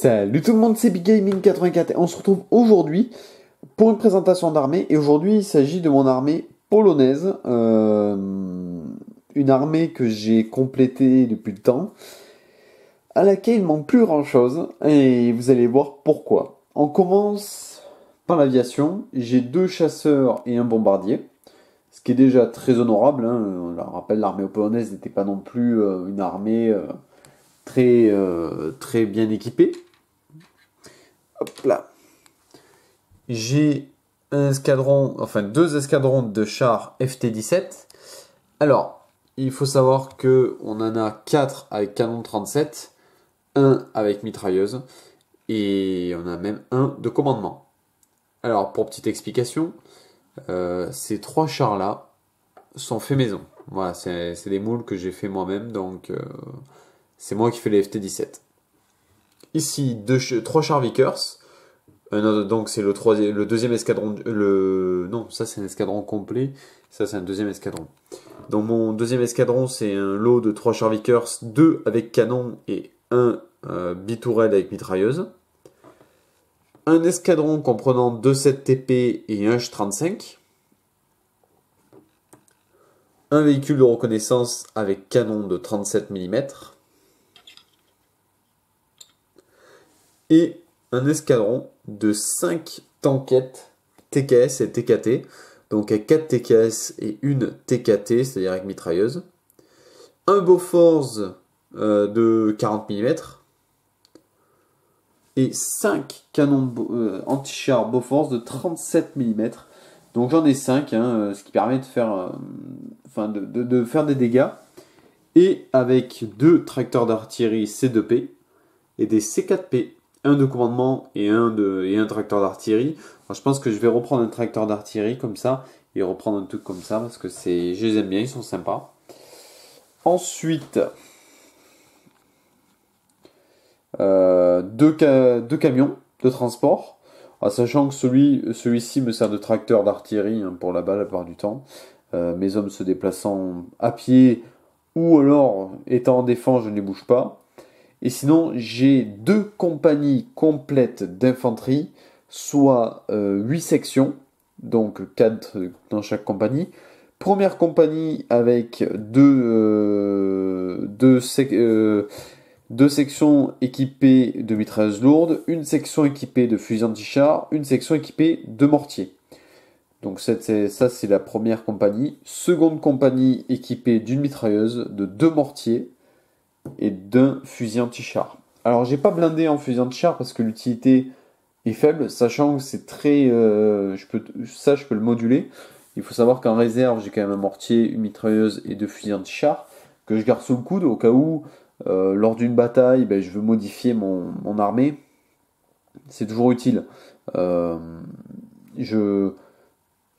Salut tout le monde, c'est Big Gaming 84 et on se retrouve aujourd'hui pour une présentation d'armée. Et aujourd'hui, il s'agit de mon armée polonaise, une armée que j'ai complétée depuis le temps, à laquelle il manque plus grand-chose et vous allez voir pourquoi. On commence par l'aviation. J'ai deux chasseurs et un bombardier, ce qui est déjà très honorable, hein. On le rappelle, l'armée polonaise n'était pas non plus une armée très bien équipée. Hop là. J'ai un escadron, enfin deux escadrons de chars FT-17. Alors, il faut savoir que on en a 4 avec canon 37, un avec mitrailleuse, et on a même un de commandement. Alors, pour petite explication, ces trois chars-là sont faits maison. Voilà, c'est des moules que j'ai fait moi-même, donc c'est moi qui fais les FT-17. Ici, trois chars Vickers. Donc c'est le deuxième escadron. Non, ça c'est un escadron complet. Ça c'est un deuxième escadron. Donc mon deuxième escadron, c'est un lot de 3 chars Vickers, 2 avec canon et un bitourelle avec mitrailleuse. Un escadron comprenant 2 7TP et un H-35. Un véhicule de reconnaissance avec canon de 37 mm. Et un escadron de 5 tankettes TKS et TKT. Donc avec 4 TKS et une TKT, c'est-à-dire avec mitrailleuse. Un Bofors de 40 mm. Et 5 canons anti-char Bofors de 37 mm. Donc j'en ai 5, hein, ce qui permet de faire, de faire des dégâts. Et avec 2 tracteurs d'artillerie C2P et des C4P. Un de commandement et un tracteur d'artillerie. Je pense que je vais reprendre un tracteur d'artillerie comme ça et reprendre un truc comme ça parce que je les aime bien, ils sont sympas. Ensuite, deux camions de transport. Sachant que celui-ci me sert de tracteur d'artillerie, hein, pour là-bas la plupart du temps. Mes hommes se déplaçant à pied ou alors étant en défense, je ne les bouge pas. Et sinon, j'ai 2 compagnies complètes d'infanterie, soit 8 sections, donc 4 dans chaque compagnie. Première compagnie avec deux sections équipées de mitrailleuses lourdes, une section équipée de fusils anti-char, une section équipée de mortiers. Donc ça, c'est la première compagnie. Seconde compagnie équipée d'une mitrailleuse, de 2 mortiers, et d'un fusil anti-char. Alors j'ai pas blindé en fusil anti-char parce que l'utilité est faible, sachant que c'est très... je peux le moduler. Il faut savoir qu'en réserve, j'ai quand même un mortier, une mitrailleuse et 2 fusils anti-char que je garde sous le coude au cas où, lors d'une bataille, je veux modifier mon armée. C'est toujours utile. Je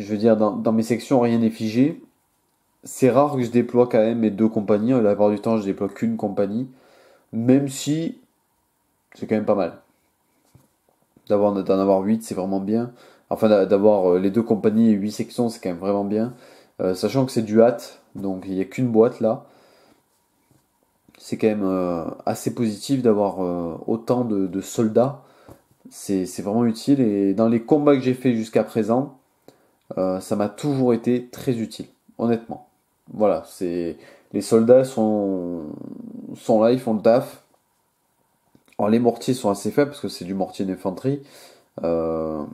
veux dire, dans mes sections, rien n'est figé. C'est rare que je déploie quand même mes 2 compagnies. La plupart du temps, je déploie qu'une compagnie. Même si c'est quand même pas mal. D'en avoir 8, c'est vraiment bien. Enfin, d'avoir les 2 compagnies et 8 sections, c'est quand même vraiment bien. Sachant que c'est du hâte, donc il n'y a qu'une boîte là. C'est quand même assez positif d'avoir autant de soldats. C'est vraiment utile. Et dans les combats que j'ai fait jusqu'à présent, ça m'a toujours été très utile, honnêtement. Voilà, les soldats sont là, ils font le taf. Alors, les mortiers sont assez faibles parce que c'est du mortier d'infanterie. Euh,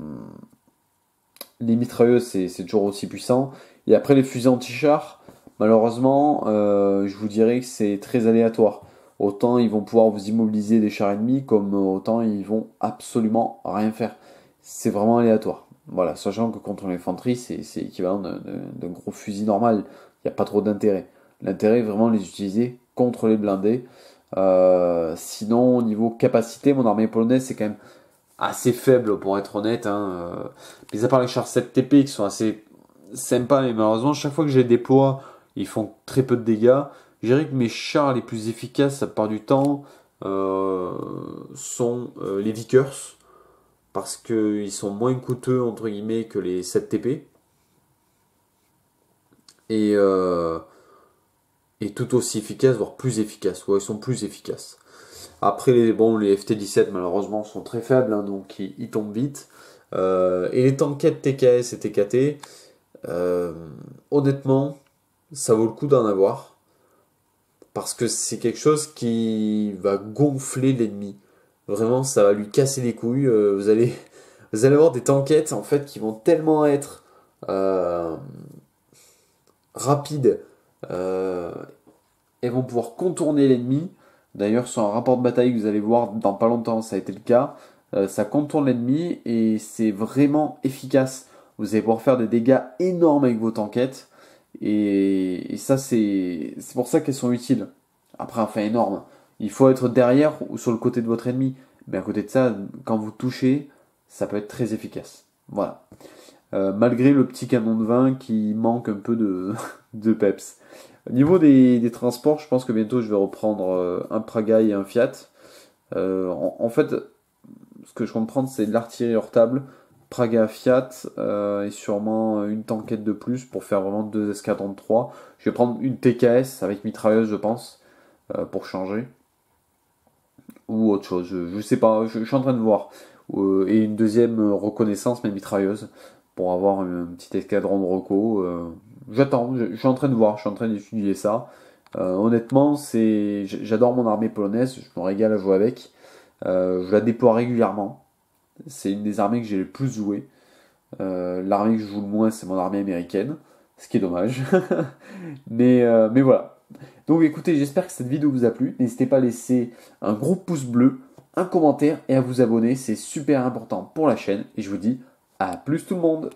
les mitrailleuses, c'est toujours aussi puissant. Et après, les fusils anti-char, malheureusement, je vous dirais que c'est très aléatoire. Autant ils vont pouvoir vous immobiliser des chars ennemis, comme autant ils vont absolument rien faire. C'est vraiment aléatoire. Voilà, sachant que contre l'infanterie, c'est équivalent d'un gros fusil normal. Il n'y a pas trop d'intérêt. L'intérêt est vraiment de les utiliser contre les blindés. Sinon, au niveau capacité, mon armée polonaise, c'est quand même assez faible pour être honnête, hein. Mais à part les chars 7TP qui sont assez sympas, mais malheureusement, chaque fois que je les déploie, ils font très peu de dégâts. Je dirais que mes chars les plus efficaces, la part du temps, sont les Vickers, parce qu'ils sont moins coûteux, entre guillemets, que les 7TP. Et, et tout aussi efficaces, voire plus efficaces. Ouais, ils sont plus efficaces. Après, bon, les FT-17 malheureusement sont très faibles, hein, donc ils tombent vite. Et les tankettes TKS et TKT, euh, honnêtement, ça vaut le coup d'en avoir. Parce que c'est quelque chose qui va gonfler l'ennemi. Vraiment, ça va lui casser les couilles. Vous allez avoir des tankettes en fait qui vont tellement être euh, rapides euh, et vont pouvoir contourner l'ennemi. D'ailleurs, sur un rapport de bataille que vous allez voir dans pas longtemps, ça a été le cas. Ça contourne l'ennemi et c'est vraiment efficace. Vous allez pouvoir faire des dégâts énormes avec vos tankettes. Et ça, c'est pour ça qu'elles sont utiles. Après, enfin, énorme. Il faut être derrière ou sur le côté de votre ennemi. Mais à côté de ça, quand vous touchez, ça peut être très efficace. Voilà. Malgré le petit canon de vin qui manque un peu de, de peps. Au niveau des transports, je pense que bientôt je vais reprendre un Praga et un Fiat. En fait, ce que je compte prendre, c'est de l'artillerie hors table, Praga Fiat et sûrement une tanquette de plus pour faire vraiment deux escadrons de 3. Je vais prendre une TKS avec mitrailleuse, je pense, pour changer. Ou autre chose, je sais pas, je suis en train de voir. Et une deuxième reconnaissance, mais mitrailleuse, pour avoir un petit escadron de reco. J'attends, je suis en train de voir, je suis en train d'étudier ça. Honnêtement, j'adore mon armée polonaise, je me régale à jouer avec. Je la déploie régulièrement. C'est une des armées que j'ai le plus joué. L'armée que je joue le moins, c'est mon armée américaine, ce qui est dommage. Mais voilà. Donc écoutez, j'espère que cette vidéo vous a plu. N'hésitez pas à laisser un gros pouce bleu, un commentaire et à vous abonner. C'est super important pour la chaîne. Et je vous dis à plus tout le monde.